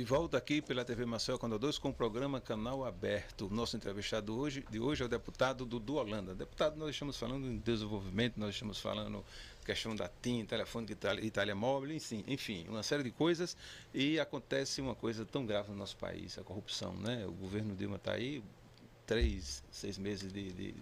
De volta aqui pela TV Maceió Condor 2 com o programa Canal Aberto. Nosso entrevistado de hoje é o deputado Dudu Holanda. Deputado, nós estamos falando em desenvolvimento, nós estamos falando questão da TIM, telefone Itália Móvel, enfim, uma série de coisas. E acontece uma coisa tão grave no nosso país, a corrupção, né? O governo Dilma está aí, 6 meses de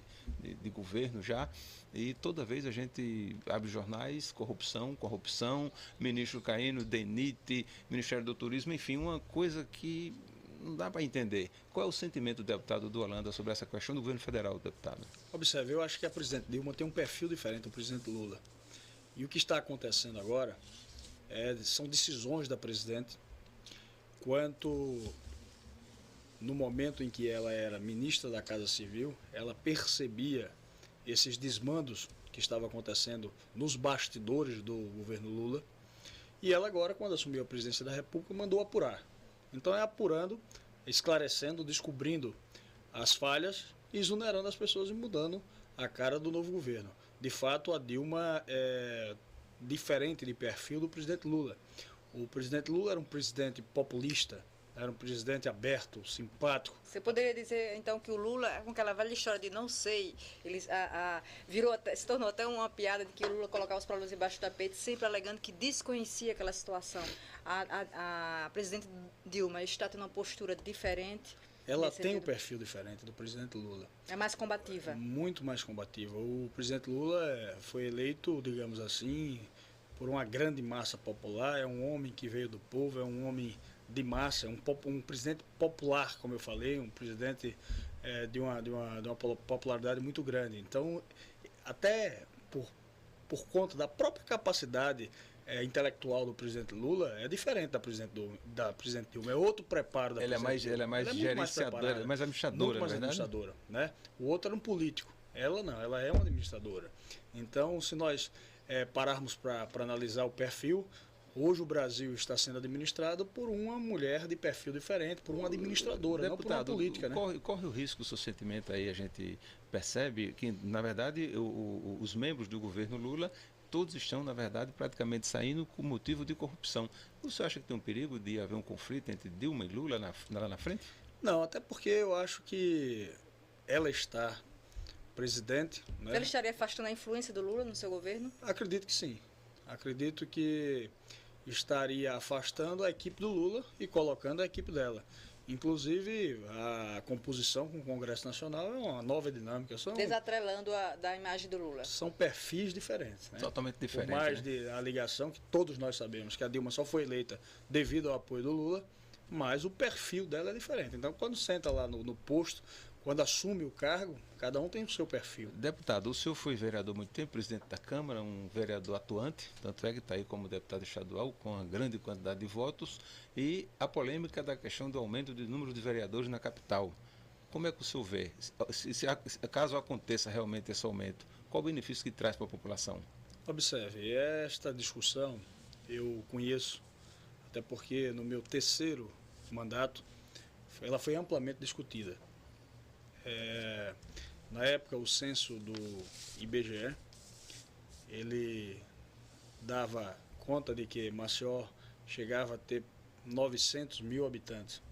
governo já, e toda vez a gente abre jornais, corrupção, ministro caindo, DENIT, Ministério do Turismo, enfim, uma coisa que não dá para entender. Qual é o sentimento do deputado do Holanda sobre essa questão do governo federal, deputado? Observe, eu acho que a presidente Dilma tem um perfil diferente do presidente Lula. E o que está acontecendo agora são decisões da presidente quanto... No momento em que ela era ministra da Casa Civil, ela percebia esses desmandos que estavam acontecendo nos bastidores do governo Lula. E ela agora, quando assumiu a presidência da República, mandou apurar. Então é apurando, esclarecendo, descobrindo as falhas, exonerando as pessoas e mudando a cara do novo governo. De fato, a Dilma é diferente de perfil do presidente Lula. O presidente Lula era um presidente populista, era um presidente aberto, simpático. Você poderia dizer, então, que o Lula, com aquela velha história de não sei, se tornou até uma piada de que o Lula colocava os problemas embaixo do tapete, sempre alegando que desconhecia aquela situação. A presidente Dilma está tendo uma postura diferente. Ela tem um perfil diferente do presidente Lula. É mais combativa? Muito mais combativa. O presidente Lula foi eleito, digamos assim, por uma grande massa popular, é um homem que veio do povo, é um homem de massa, um presidente popular, como eu falei, um presidente de uma popularidade muito grande. Então, até por conta da própria capacidade intelectual do presidente Lula, é diferente da presidente Dilma, é outro preparo da presidente Dilma. Ela é mais gerenciadora, mais administradora, muito mais administradora, né? O outro era um político, ela não, ela é uma administradora. Então, se nós pararmos para analisar o perfil, hoje o Brasil está sendo administrado por uma mulher de perfil diferente, por uma administradora, deputado, não por uma política, né? Corre o risco, o seu sentimento aí, a gente percebe que, na verdade, os membros do governo Lula, todos estão, na verdade, praticamente saindo com motivo de corrupção. Você acha que tem um perigo de haver um conflito entre Dilma e Lula lá na frente? Não, até porque eu acho que ela está presidente, né? Ela estaria afastando a influência do Lula no seu governo? Acredito que sim. Acredito que estaria afastando a equipe do Lula e colocando a equipe dela. Inclusive, a composição com o Congresso Nacional é uma nova dinâmica. Desatrelando da imagem do Lula. São perfis diferentes, né? Totalmente diferentes. Por mais a ligação que todos nós sabemos que a Dilma só foi eleita devido ao apoio do Lula, mas o perfil dela é diferente. Então, quando senta lá no posto, quando assume o cargo, cada um tem o seu perfil. Deputado, o senhor foi vereador há muito tempo, presidente da Câmara, um vereador atuante, tanto é que está aí como deputado estadual, com uma grande quantidade de votos, e a polêmica da questão do aumento do número de vereadores na capital. Como é que o senhor vê? Caso aconteça realmente esse aumento, qual o benefício que traz para a população? Observe, esta discussão eu conheço, até porque no meu terceiro mandato, ela foi amplamente discutida. Na época, o censo do IBGE, ele dava conta de que Maceió chegava a ter 900 mil habitantes.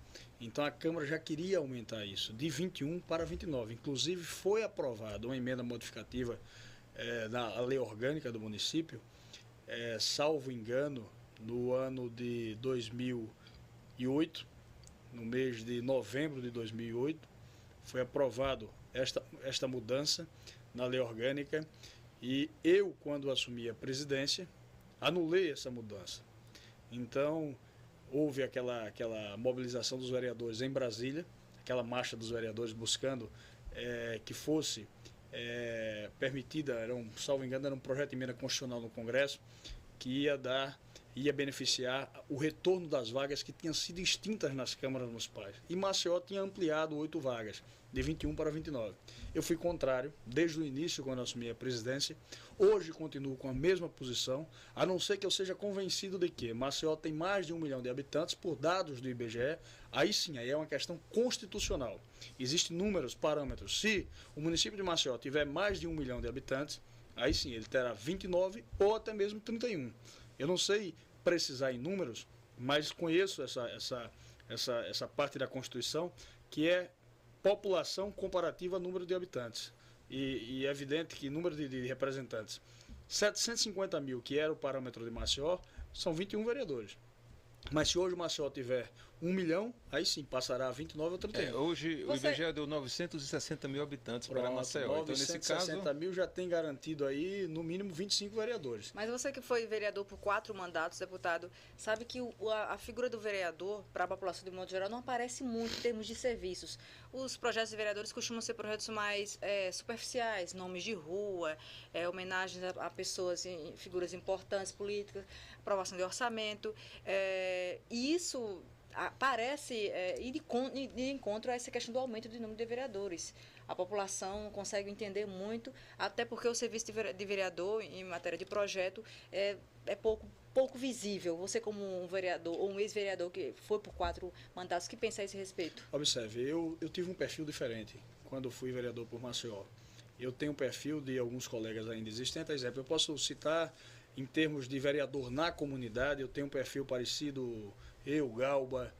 Então a Câmara já queria aumentar isso, de 21 para 29. Inclusive foi aprovada uma emenda modificativa na lei orgânica do município, salvo engano, no ano de 2008, no mês de novembro de 2008, foi aprovado esta mudança na lei orgânica e eu, quando assumi a presidência, anulei essa mudança. Então, houve aquela mobilização dos vereadores em Brasília, aquela marcha dos vereadores buscando que fosse permitida, salvo engano, era um projeto de emenda constitucional no Congresso, que ia beneficiar o retorno das vagas que tinham sido extintas nas câmaras municipais. E Maceió tinha ampliado 8 vagas, de 21 para 29. Eu fui contrário, desde o início, quando assumi a presidência. Hoje continuo com a mesma posição, a não ser que eu seja convencido de que Maceió tem mais de 1 milhão de habitantes, por dados do IBGE. Aí sim, aí é uma questão constitucional. Existem números, parâmetros. Se o município de Maceió tiver mais de 1 milhão de habitantes, aí sim, ele terá 29 ou até mesmo 31. Eu não sei precisar em números, mas conheço essa parte da Constituição, que é população comparativa a número de habitantes. E é evidente que número de representantes, 750 mil, que era o parâmetro de Maceió, são 21 vereadores. Mas se hoje o Maceió tiver 1 milhão, aí sim passará a 29 ou 31. Hoje o IBGE deu 960 mil habitantes para Maceió. 960 então, nesse mil já tem garantido aí, no mínimo, 25 vereadores. Mas você que foi vereador por 4 mandatos, deputado, sabe que a figura do vereador, para a população de modo geral, não aparece muito em termos de serviços. Os projetos de vereadores costumam ser projetos mais superficiais, nomes de rua, homenagens a pessoas, figuras importantes, políticas, aprovação de orçamento. E isso parece ir de encontro a essa questão do aumento do número de vereadores. A população não consegue entender muito, até porque o serviço de vereador em matéria de projeto é pouco visível. Você, como um vereador ou um ex-vereador que foi por 4 mandatos, que pensa a esse respeito? Observe, eu tive um perfil diferente quando fui vereador por Maceió. Eu tenho um perfil de alguns colegas ainda existentes. Exemplo, eu posso citar, em termos de vereador na comunidade, eu tenho um perfil parecido, Galba,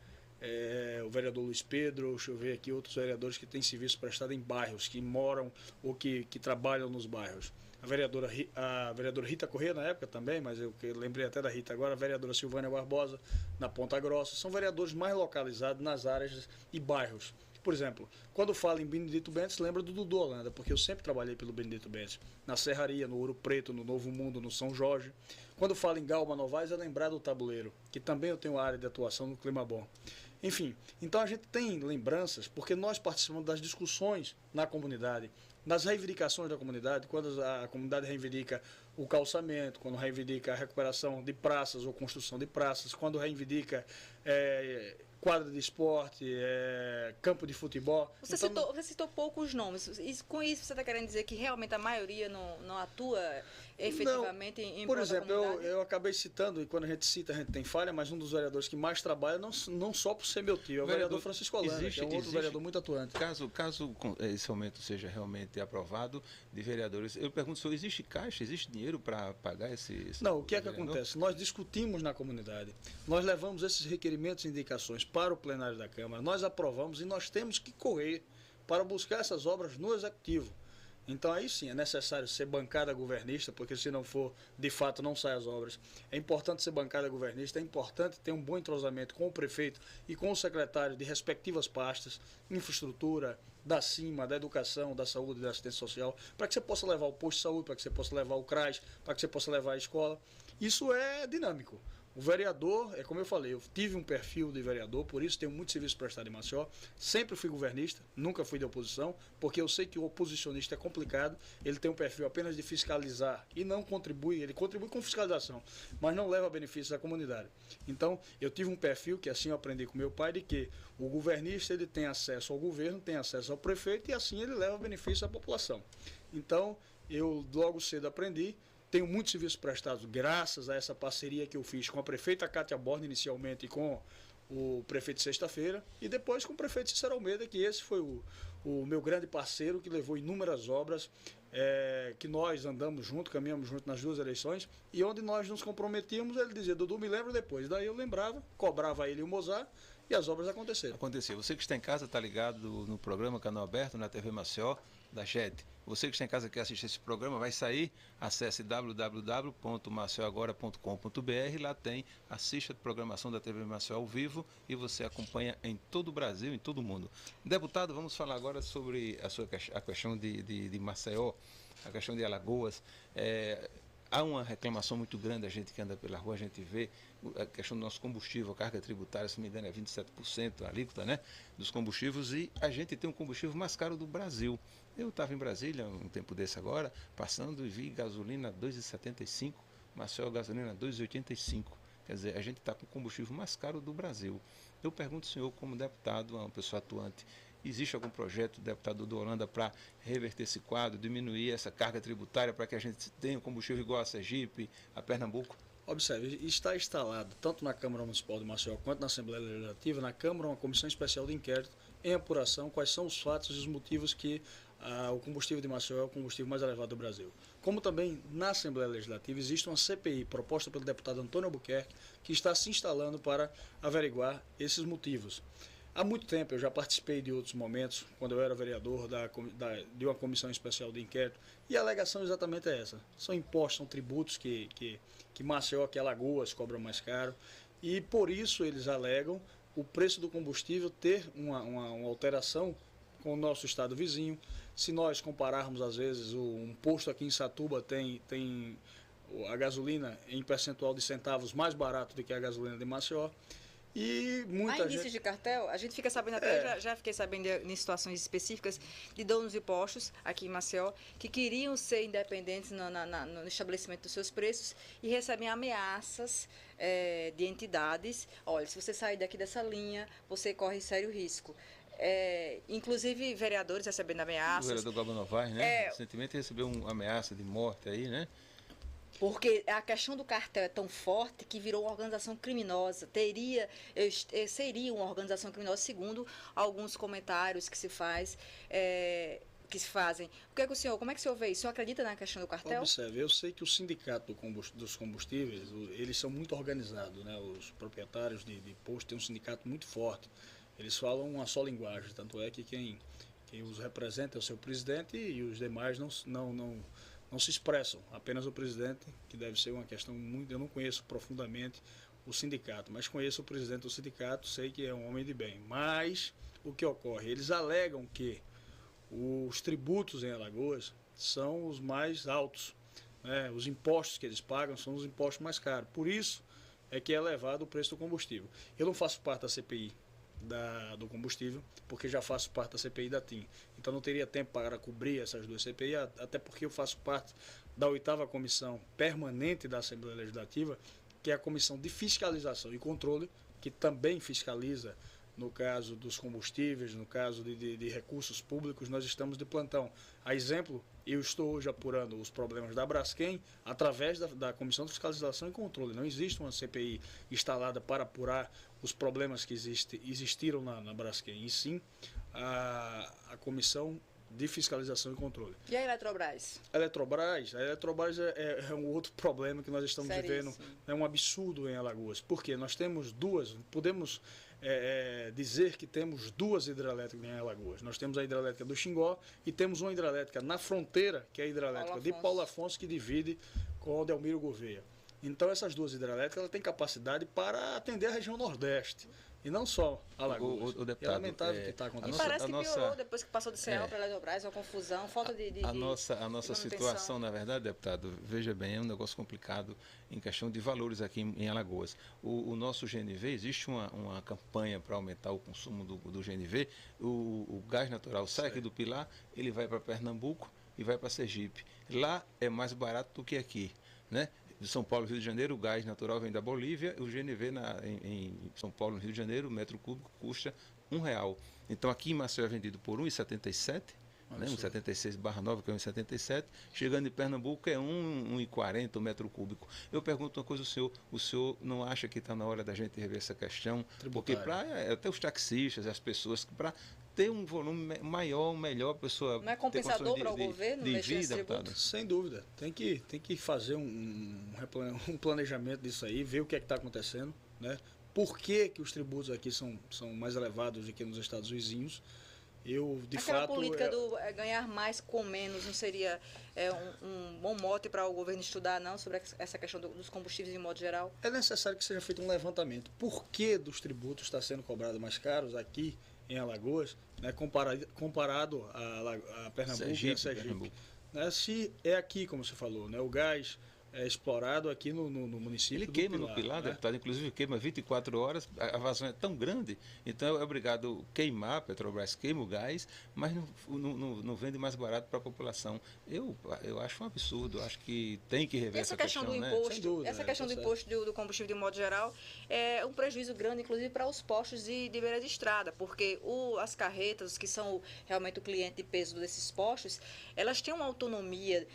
o vereador Luiz Pedro, deixa eu ver aqui outros vereadores que têm serviço prestado em bairros, que moram ou que trabalham nos bairros. A vereadora Rita Corrêa na época também, mas eu lembrei até da Rita agora, a vereadora Silvânia Barbosa, na Ponta Grossa, são vereadores mais localizados nas áreas e bairros. Por exemplo, quando falo em Benedito Bentes, lembra do Dudu Holanda, porque eu sempre trabalhei pelo Benedito Bentes, na Serraria, no Ouro Preto, no Novo Mundo, no São Jorge. Quando falo em Galba Novaes, é lembrar do Tabuleiro, que também eu tenho área de atuação no Clima Bom. Enfim, então a gente tem lembranças, porque nós participamos das discussões na comunidade, das reivindicações da comunidade, quando a comunidade reivindica o calçamento, quando reivindica a recuperação de praças ou construção de praças, quando reivindica quadra de esporte, campo de futebol. Você citou poucos nomes. Com isso você está querendo dizer que realmente a maioria não atua efetivamente em por prol da exemplo, comunidade? eu acabei citando, e quando a gente cita a gente tem falha, mas um dos vereadores que mais trabalha, não só por ser meu tio, é o vereador Francisco Holanda, que é um outro vereador muito atuante. Caso esse aumento seja realmente aprovado de vereadores, eu pergunto se existe caixa, existe dinheiro para pagar esse Não, o que é que acontece? Nós discutimos na comunidade, nós levamos esses requerimentos e indicações para o plenário da Câmara, nós aprovamos e nós temos que correr para buscar essas obras no Executivo. Então aí sim é necessário ser bancada governista, porque se não for, de fato não saem as obras. É importante ser bancada governista, é importante ter um bom entrosamento com o prefeito e com o secretário de respectivas pastas, infraestrutura, da CIMA, da educação, da saúde e da assistência social, para que você possa levar o posto de saúde, para que você possa levar o CRAS, para que você possa levar a escola. Isso é dinâmico. O vereador, como eu falei, eu tive um perfil de vereador, por isso tenho muito serviço prestado em Maceió. Sempre fui governista, nunca fui de oposição, porque eu sei que o oposicionista é complicado. Ele tem um perfil apenas de fiscalizar e não contribui, ele contribui com fiscalização, mas não leva benefícios à comunidade. Então, eu tive um perfil, que assim eu aprendi com meu pai, de que o governista ele tem acesso ao governo, tem acesso ao prefeito e assim ele leva benefício à população. Então, eu logo cedo aprendi. Tenho muitos serviços prestados graças a essa parceria que eu fiz com a prefeita Cátia Borne, inicialmente, e com o prefeito Sexta-feira, e depois com o prefeito Cícero Almeida, que esse foi o meu grande parceiro, que levou inúmeras obras, que nós andamos junto, caminhamos junto nas 2 eleições, e onde nós nos comprometíamos, ele dizia, Dudu, me lembra depois. Daí eu lembrava, cobrava ele e o Mozart, e as obras aconteceram. Aconteceu. Você que está em casa está ligado no programa Canal Aberto, na TV Maceió, da JET. Você que está em casa e quer assistir esse programa, vai sair, acesse www.maceoagora.com.br, lá tem, assista a programação da TV Maceió ao vivo e você acompanha em todo o Brasil, em todo o mundo. Deputado, vamos falar agora sobre a questão de Maceió, a questão de Alagoas. Há uma reclamação muito grande, a gente que anda pela rua, a gente vê a questão do nosso combustível, a carga tributária, se não me engano, é 27% a alíquota, né, dos combustíveis, e a gente tem um combustível mais caro do Brasil. Eu estava em Brasília um tempo desse agora, passando e vi gasolina 2,75, Maceió gasolina 2,85. Quer dizer, a gente está com o combustível mais caro do Brasil. Eu pergunto ao senhor, como deputado, uma pessoa atuante, existe algum projeto, deputado do Holanda, para reverter esse quadro, diminuir essa carga tributária para que a gente tenha um combustível igual a Sergipe, a Pernambuco? Observe, está instalado, tanto na Câmara Municipal de Maceió quanto na Assembleia Legislativa, na Câmara, uma comissão especial de inquérito em apuração, quais são os fatos e os motivos que o combustível de Maceió é o combustível mais elevado do Brasil. Como também na Assembleia Legislativa existe uma CPI proposta pelo deputado Antônio Albuquerque, que está se instalando para averiguar esses motivos. Há muito tempo eu já participei de outros momentos, quando eu era vereador de uma comissão especial de inquérito, e a alegação exatamente é essa. São impostos, são tributos que Maceió, que Alagoas cobram mais caro, e por isso eles alegam o preço do combustível ter uma alteração com o nosso estado vizinho. Se nós compararmos, às vezes, um posto aqui em Satuba tem a gasolina em percentual de centavos mais barato do que a gasolina de Maceió. E muita há indícios de cartel? A gente fica sabendo até, já fiquei sabendo em situações específicas de donos de postos aqui em Maceió que queriam ser independentes no estabelecimento dos seus preços e recebem ameaças de entidades. Olha, se você sair daqui dessa linha, você corre sério risco. Inclusive vereadores recebendo ameaças. O vereador Gabo Novaes, né? Recentemente recebeu uma ameaça de morte aí, né? Porque a questão do cartel é tão forte que virou uma organização criminosa. Seria uma organização criminosa, segundo alguns comentários que se fazem. Como é que o senhor vê isso? O senhor acredita na questão do cartel? Observe, eu sei que o sindicato dos combustíveis, eles são muito organizados, né? Os proprietários de posto têm um sindicato muito forte. Eles falam uma só linguagem, tanto é que quem os representa é o seu presidente e os demais não se expressam, apenas o presidente, que deve ser uma questão muito... Eu não conheço profundamente o sindicato, mas conheço o presidente do sindicato, sei que é um homem de bem. Mas o que ocorre? Eles alegam que os tributos em Alagoas são os mais altos, né? Os impostos que eles pagam são os impostos mais caros. Por isso é que é elevado o preço do combustível. Eu não faço parte da CPI do combustível, porque já faço parte da CPI da TIM. Então não teria tempo para cobrir essas duas CPI, até porque eu faço parte da 8ª Comissão Permanente da Assembleia Legislativa, que é a Comissão de Fiscalização e Controle, que também fiscaliza no caso dos combustíveis, no caso de recursos públicos. Nós estamos de plantão. A exemplo, eu estou hoje apurando os problemas da Braskem através da Comissão de Fiscalização e Controle. Não existe uma CPI instalada para apurar os problemas que existiram na Braskem, e sim a Comissão de Fiscalização e Controle. E a Eletrobras? A Eletrobras é um outro problema que nós estamos vivendo. É um absurdo em Alagoas. Porque nós temos podemos dizer que temos duas hidrelétricas em Alagoas. Nós temos a hidrelétrica do Xingó e temos uma hidrelétrica na fronteira, que é a hidrelétrica de Paulo Afonso, que divide com o Delmiro Gouveia. Então essas duas hidrelétricas elas têm capacidade para atender a região Nordeste. E não só Alagoas. O deputado, é lamentável o que está acontecendo. Parece que piorou depois que passou de Ceará para a Eletrobras, uma confusão, falta de A nossa situação, na verdade, deputado, veja bem, é um negócio complicado em questão de valores aqui em Alagoas. O nosso GNV, existe uma campanha para aumentar o consumo do GNV. O gás natural sai aqui do Pilar, ele vai para Pernambuco e vai para Sergipe. Lá é mais barato do que aqui, né? De São Paulo e Rio de Janeiro, o gás natural vem da Bolívia, o GNV em São Paulo e Rio de Janeiro, o metro cúbico custa R$1. Então aqui em Maceió é vendido por R$1,77, né? 1,76/9, que é 1,77, chegando em Pernambuco é R$1,40 o metro cúbico. Eu pergunto uma coisa ao senhor, o senhor não acha que está na hora da gente rever essa questão? Porque até os taxistas, as pessoas, para ter um volume maior, melhor, a pessoa... Não é compensador para o governo mexer nesse tributo? Sem dúvida. Tem que fazer um planejamento disso aí, ver o que é que está acontecendo, né? Por que os tributos aqui são mais elevados do que nos estados vizinhos? Aquela política do ganhar mais com menos não seria um bom mote para o governo estudar, não, sobre essa questão dos combustíveis de modo geral? É necessário que seja feito um levantamento. Por que dos tributos está sendo cobrado mais caros aqui em Alagoas, né, comparado a Pernambuco e a Sergipe? Né, se é aqui, como você falou, né, o gás é explorado aqui no município. Ele queima no Pilar, né? Deputado, inclusive queima 24 horas, a vazão é tão grande, então é obrigado a queimar, a Petrobras queima o gás, mas não vende mais barato para a população. Eu acho um absurdo, acho que tem que rever essa questão do imposto, né? Essa questão do imposto do combustível de modo geral é um prejuízo grande, inclusive para os postos de beira de estrada, porque as carretas, que são realmente o cliente de peso desses postos, elas têm uma autonomia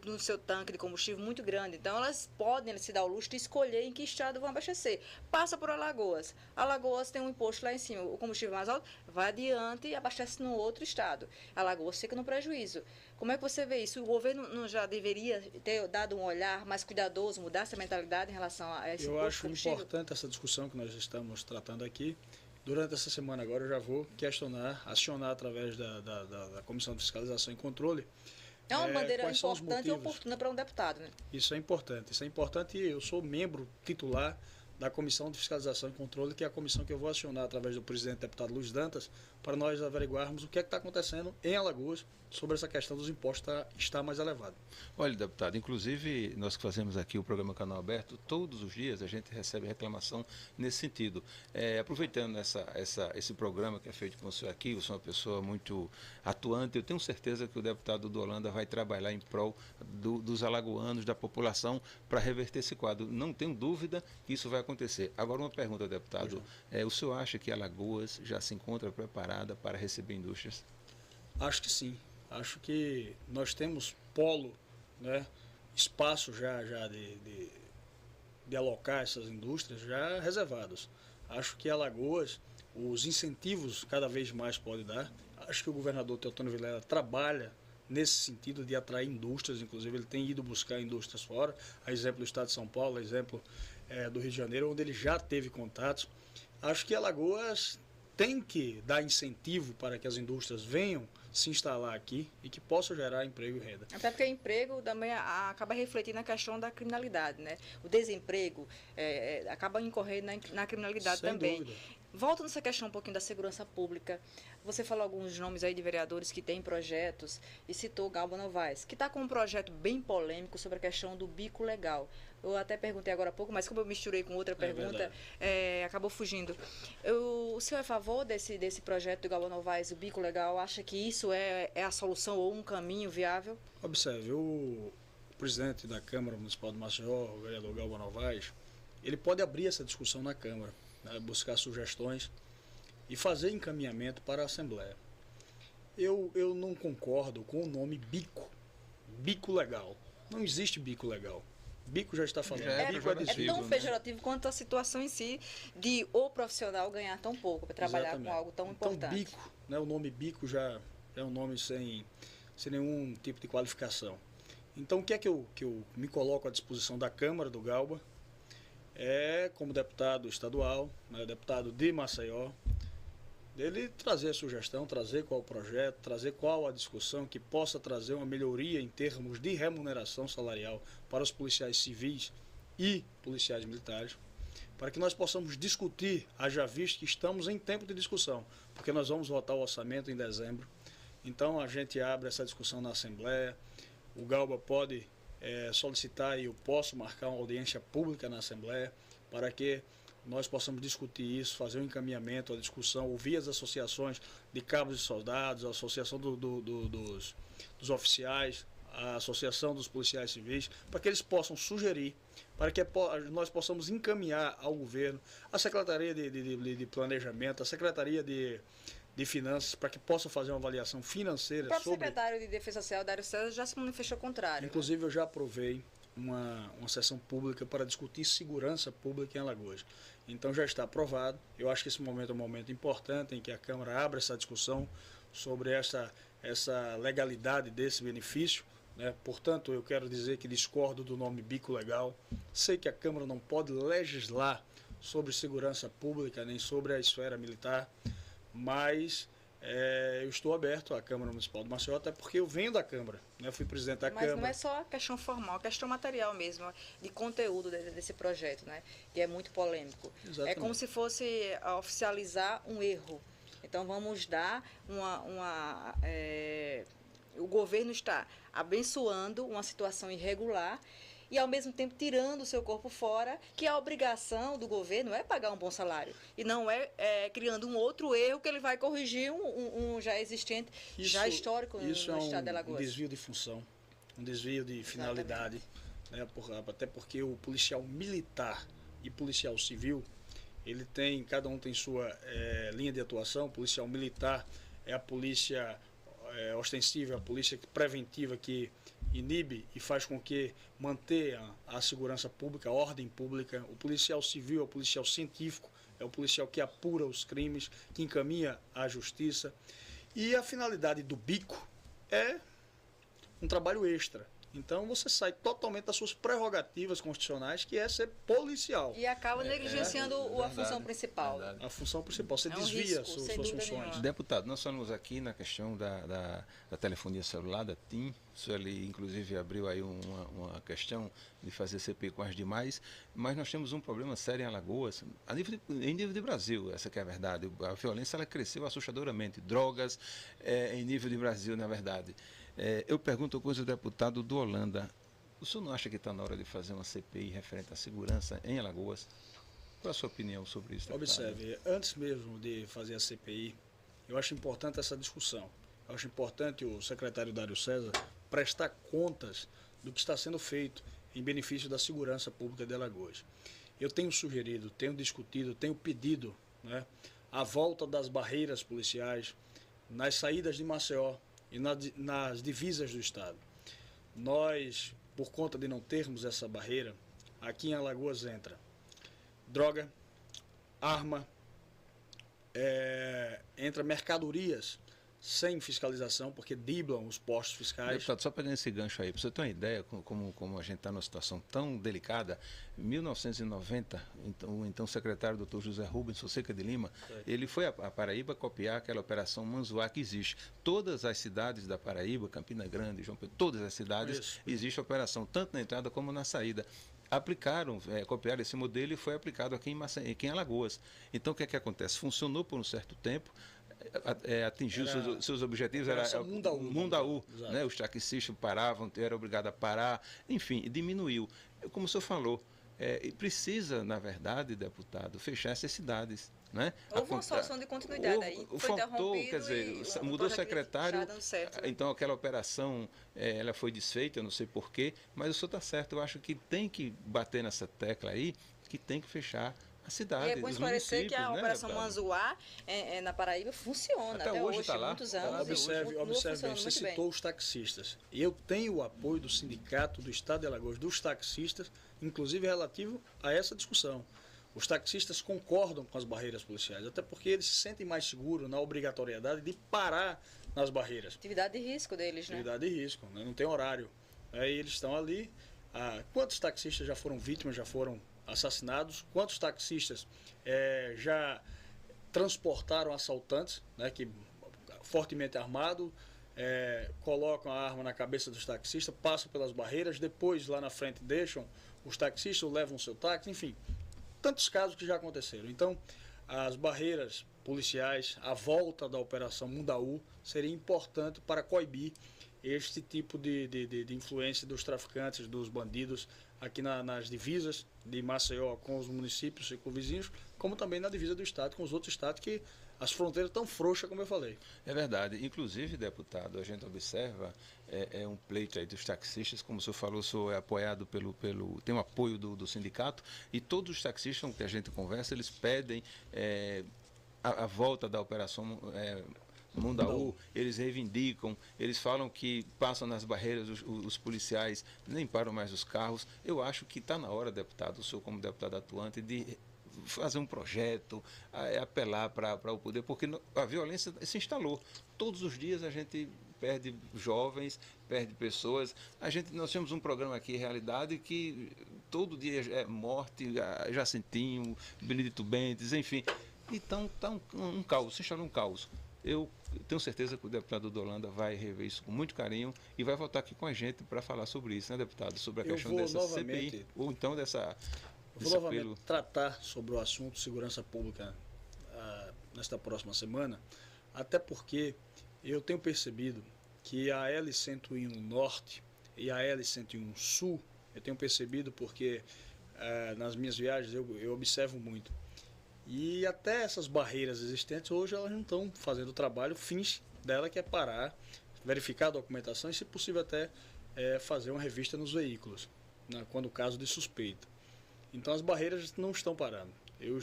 no seu tanque de combustível muito grande. Então, elas podem se dar o luxo de escolher em que estado vão abastecer. Passa por Alagoas. Alagoas tem um imposto lá em cima, o combustível mais alto, vai adiante e abastece no outro estado. Alagoas fica no prejuízo. Como é que você vê isso? O governo não já deveria ter dado um olhar mais cuidadoso, mudar essa mentalidade em relação a esse Eu imposto acho de combustível? importante essa discussão que nós estamos tratando aqui. Durante essa semana agora eu já vou acionar através da Comissão de Fiscalização e Controle. É uma bandeira quais são os importante e motivos. oportuna para um deputado, né? Isso é importante e eu sou membro titular da Comissão de Fiscalização e Controle, que é a comissão que eu vou acionar através do presidente deputado Luiz Dantas, para nós averiguarmos o que é que está acontecendo em Alagoas sobre essa questão dos impostos estar mais elevado. Olha, deputado, inclusive nós que fazemos aqui o programa Canal Aberto, todos os dias a gente recebe reclamação nesse sentido. Aproveitando esse programa que é feito com o senhor aqui, você é uma pessoa muito atuante, eu tenho certeza que o deputado do Holanda vai trabalhar em prol dos alagoanos, da população, para reverter esse quadro. Não tenho dúvida que isso vai acontecer. Agora uma pergunta, deputado. O senhor acha que Alagoas já se encontra preparada para receber indústrias? Acho que sim. Acho que nós temos polo, né, espaço já de alocar essas indústrias já reservados. Acho que Alagoas, os incentivos cada vez mais pode dar. Acho que o governador Teotônio Vilela trabalha nesse sentido de atrair indústrias, inclusive ele tem ido buscar indústrias fora, a exemplo do estado de São Paulo, a exemplo do Rio de Janeiro, onde ele já teve contatos. Acho que Alagoas tem que dar incentivo para que as indústrias venham se instalar aqui e que possam gerar emprego e renda. Até porque o emprego também acaba refletindo na questão da criminalidade, né? O desemprego acaba incorrendo na criminalidade Sem também. dúvida. Volta nessa questão um pouquinho da segurança pública. Você falou alguns nomes aí de vereadores que têm projetos e citou Galba Novaes, que está com um projeto bem polêmico sobre a questão do bico legal. Eu até perguntei agora há pouco, mas como eu misturei com outra pergunta, acabou fugindo. O senhor é a favor desse projeto do Galba Novaes, o bico legal? Acha que isso é a solução ou um caminho viável? Observe, o presidente da Câmara Municipal de Maceió, o vereador Galba Novaes, ele pode abrir essa discussão na Câmara, né, buscar sugestões e fazer encaminhamento para a Assembleia. Eu não concordo com o nome bico legal. Não existe bico legal. Bico já está falando. Bico É tão pejorativo quanto a situação em si de o profissional ganhar tão pouco para trabalhar Exatamente. com algo tão então, importante. Bico, né, o nome bico já é um nome sem nenhum tipo de qualificação. Então, o que é que eu me coloco à disposição da Câmara do Galba? Como deputado estadual, né, deputado de Maceió, dele trazer a sugestão, trazer qual o projeto, trazer qual a discussão que possa trazer uma melhoria em termos de remuneração salarial para os policiais civis e policiais militares, para que nós possamos discutir, haja visto que estamos em tempo de discussão, porque nós vamos votar o orçamento em dezembro. Então a gente abre essa discussão na Assembleia, o Galba pode solicitar e eu posso marcar uma audiência pública na Assembleia para que nós possamos discutir isso, fazer um encaminhamento, a discussão, ouvir as associações de cabos e soldados, a associação dos oficiais, a associação dos policiais civis, para que eles possam sugerir, para que nós possamos encaminhar ao governo, a Secretaria de Planejamento, a Secretaria de Finanças, para que possam fazer uma avaliação financeira. O próprio secretário de Defesa Social, Dário César, já se manifestou contrário. Inclusive, eu já aprovei uma sessão pública para discutir segurança pública em Alagoas. Então já está aprovado. Eu acho que esse momento é um momento importante em que a Câmara abra essa discussão sobre essa legalidade desse benefício, né? Portanto, eu quero dizer que discordo do nome bico legal. Sei que a Câmara não pode legislar sobre segurança pública nem sobre a esfera militar, mas eu estou aberto à Câmara Municipal de Maceió, até porque eu venho da Câmara, né? Eu fui presidente da Câmara. Mas não é só a questão formal, a questão material mesmo, de conteúdo desse projeto, né? Que é muito polêmico. Exatamente. É como se fosse oficializar um erro. Então vamos dar o governo está abençoando uma situação irregular e, ao mesmo tempo, tirando o seu corpo fora, que a obrigação do governo é pagar um bom salário. E não criando um outro erro que ele vai corrigir um já existente, já histórico no estado de Alagoas. Um desvio de função, um desvio de finalidade, né? Até porque o policial militar e policial civil, cada um tem sua linha de atuação. O policial militar é a polícia ostensiva, a polícia preventiva que inibe e faz com que mantenha a segurança pública, a ordem pública. O policial civil é o policial científico, é o policial que apura os crimes, que encaminha à justiça. E a finalidade do bico é um trabalho extra. Então você sai totalmente das suas prerrogativas constitucionais, que é ser policial. E acaba negligenciando a função principal. A função principal, você É um desvia risco, suas sem dúvida funções. nenhuma. Deputado, nós falamos aqui na questão da telefonia celular, da TIM. O senhor ali, inclusive, abriu aí uma questão de fazer CPI com as demais, mas nós temos um problema sério em Alagoas, em nível de Brasil, essa que é a verdade. A violência ela cresceu assustadoramente, drogas em nível de Brasil, na verdade. Eu pergunto ao deputado do Holanda, o senhor não acha que está na hora de fazer uma CPI referente à segurança em Alagoas? Qual a sua opinião sobre isso, deputado? Observe, antes mesmo de fazer a CPI, eu acho importante essa discussão. Eu acho importante o secretário Dário César prestar contas do que está sendo feito em benefício da segurança pública de Alagoas. Eu tenho sugerido, tenho discutido, tenho pedido, né, a volta das barreiras policiais nas saídas de Maceió e nas divisas do estado. Nós, por conta de não termos essa barreira, aqui em Alagoas entra droga, arma, entra mercadorias sem fiscalização, porque driblam os postos fiscais. Deputado, só pegando esse gancho aí, para você ter uma ideia como a gente está numa situação tão delicada, em 1990, então o secretário doutor José Rubens Fonseca de Lima, ele foi a Paraíba copiar aquela operação Manzoá que existe. Todas as cidades da Paraíba, Campina Grande, João Pedro, todas as cidades, existe operação, tanto na entrada como na saída. Copiaram esse modelo e foi aplicado aqui em Alagoas. Então, o que é que acontece? Funcionou por um certo tempo, atingiu seus objetivos, era Mundaú, né? Os taxistas paravam, era obrigado a parar, enfim, diminuiu. Como o senhor falou, precisa, na verdade, deputado, fechar essas cidades. Né? Houve uma solução de continuidade aí. Foi interrompido, quer dizer, mudou o secretário, então aquela operação ela foi desfeita, eu não sei porquê, mas o senhor está certo, eu acho que tem que bater nessa tecla aí, que tem que fechar a cidade. E é bom esclarecer que a Operação Manzoá na Paraíba funciona até hoje, tá lá, muitos anos. Observe, você citou os taxistas. Eu tenho o apoio do Sindicato do Estado de Alagoas, dos taxistas, inclusive relativo a essa discussão. Os taxistas concordam com as barreiras policiais, até porque eles se sentem mais seguros na obrigatoriedade de parar nas barreiras. Atividade de risco deles, né? Atividade de risco, né? Não tem horário. Aí eles estão ali. Quantos taxistas já foram vítimas, já foram assassinados? Quantos taxistas já transportaram assaltantes, né, que fortemente armados, colocam a arma na cabeça dos taxistas, passam pelas barreiras, depois lá na frente deixam os taxistas ou levam o seu táxi, enfim. Tantos casos que já aconteceram. Então, as barreiras policiais, a volta da Operação Mundaú seria importante para coibir este tipo de influência dos traficantes, dos bandidos aqui nas divisas de Maceió com os municípios circunvizinhos, como também na divisa do estado com os outros estados que as fronteiras estão frouxas, como eu falei. É verdade. Inclusive, deputado, a gente observa um pleito aí dos taxistas, como o senhor falou, o senhor é apoiado tem um apoio do sindicato, e todos os taxistas com que a gente conversa, eles pedem a volta da Operação Mundaú, eles reivindicam, eles falam que passam nas barreiras, os policiais nem param mais os carros. Eu acho que está na hora, deputado, o senhor como deputado atuante, de fazer um projeto, apelar para o poder, porque a violência se instalou. Todos os dias a gente perde jovens, perde pessoas. Nós temos um programa aqui, Realidade, que todo dia é morte, Jacintinho, Benedito Bentes, enfim. Então está um caos, se instalou um caos. Eu tenho certeza que o deputado do Holanda vai rever isso com muito carinho e vai voltar aqui com a gente para falar sobre isso, né, deputado? Sobre a questão dessa CPI, ou então dessa... Eu vou novamente tratar sobre o assunto segurança pública nesta próxima semana, até porque eu tenho percebido que a L101 Norte e a L101 Sul, eu tenho percebido porque nas minhas viagens eu observo muito. E até essas barreiras existentes, hoje elas não estão fazendo o trabalho, fins dela que é parar, verificar a documentação e, se possível, até fazer uma revista nos veículos, quando o caso de suspeita. Então as barreiras não estão parando. Eu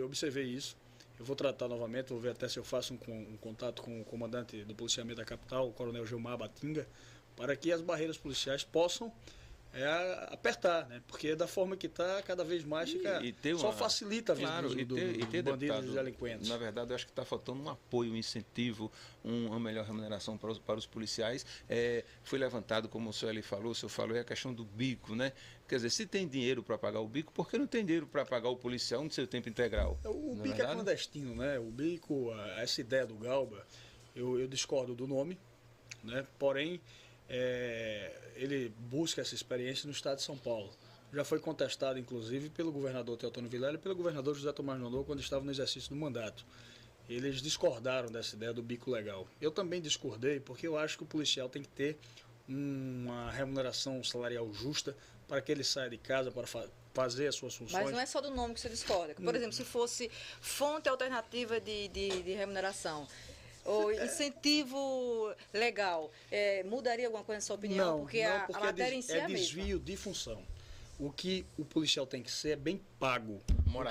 observei isso, eu vou tratar novamente, vou ver até se eu faço um contato com o comandante do policiamento da capital, o coronel Gilmar Batinga, para que as barreiras policiais possam apertar, né? Porque da forma que está, cada vez mais fica, só facilita a vida dos bandidos e delinquentes. Na verdade, eu acho que está faltando um apoio, um incentivo, uma melhor remuneração para os policiais. Foi levantado, como o senhor ali falou, a questão do bico, né? Quer dizer, se tem dinheiro para pagar o bico, por que não tem dinheiro para pagar o policial no seu tempo integral? O bico é clandestino, né? O bico, essa ideia do Galba, eu discordo do nome, né? Porém, ele busca essa experiência no estado de São Paulo. Já foi contestado, inclusive, pelo governador Teotônio Vilela e pelo governador José Tomás Nonô, quando estava no exercício do mandato. Eles discordaram dessa ideia do bico legal. Eu também discordei, porque eu acho que o policial tem que ter uma remuneração salarial justa para que ele saia de casa para fazer as suas funções. Mas não é só do nome que você discorda. Por exemplo, se fosse fonte alternativa de remuneração, ou incentivo legal, mudaria alguma coisa na sua opinião? Porque a matéria em si é a mesma. Desvio de função. O que o policial tem que ser é bem pago.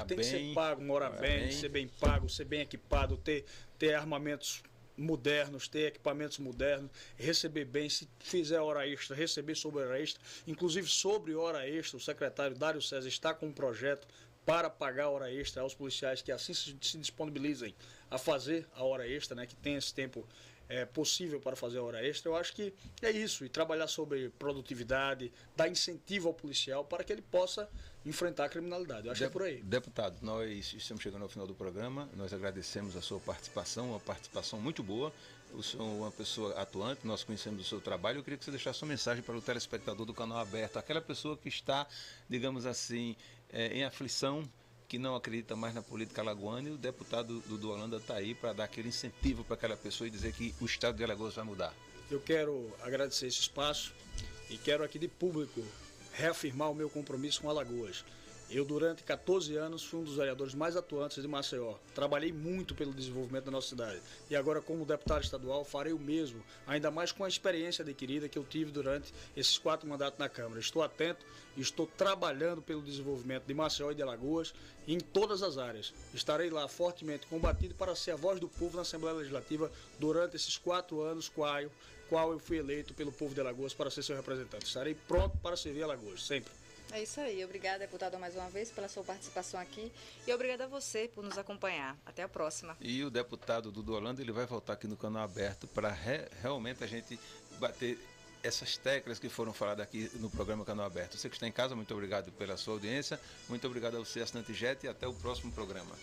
Tem que ser pago, morar bem, ser bem pago, ser bem equipado, ter armamentos modernos, ter equipamentos modernos, receber bem, se fizer hora extra, receber sobre hora extra. Inclusive, sobre hora extra, o secretário Dário César está com um projeto para pagar hora extra aos policiais que assim se disponibilizem a fazer a hora extra, né, que tem esse tempo possível para fazer a hora extra. Eu acho que é isso, e trabalhar sobre produtividade, dar incentivo ao policial para que ele possa enfrentar a criminalidade. Eu acho que é por aí. Deputado, nós estamos chegando ao final do programa, nós agradecemos a sua participação, uma participação muito boa. O senhor é uma pessoa atuante, nós conhecemos o seu trabalho. Eu queria que você deixasse uma mensagem para o telespectador do Canal Aberto, aquela pessoa que está, digamos assim, em aflição, que não acredita mais na política alagoana, e o deputado do Holanda está aí para dar aquele incentivo para aquela pessoa e dizer que o estado de Alagoas vai mudar. Eu quero agradecer esse espaço e quero aqui de público reafirmar o meu compromisso com Alagoas. Eu, durante 14 anos, fui um dos vereadores mais atuantes de Maceió. Trabalhei muito pelo desenvolvimento da nossa cidade. E agora, como deputado estadual, farei o mesmo, ainda mais com a experiência adquirida que eu tive durante esses 4 mandatos na Câmara. Estou atento e estou trabalhando pelo desenvolvimento de Maceió e de Alagoas em todas as áreas. Estarei lá fortemente combatido para ser a voz do povo na Assembleia Legislativa durante esses 4 anos, qual eu fui eleito pelo povo de Alagoas para ser seu representante. Estarei pronto para servir Alagoas, sempre. É isso aí. Obrigada, deputado, mais uma vez pela sua participação aqui e obrigada a você por nos acompanhar. Até a próxima. E o deputado do Holanda, ele vai voltar aqui no Canal Aberto para realmente a gente bater essas teclas que foram faladas aqui no programa Canal Aberto. Você que está em casa, muito obrigado pela sua audiência, muito obrigado a você, assinante JET, e até o próximo programa.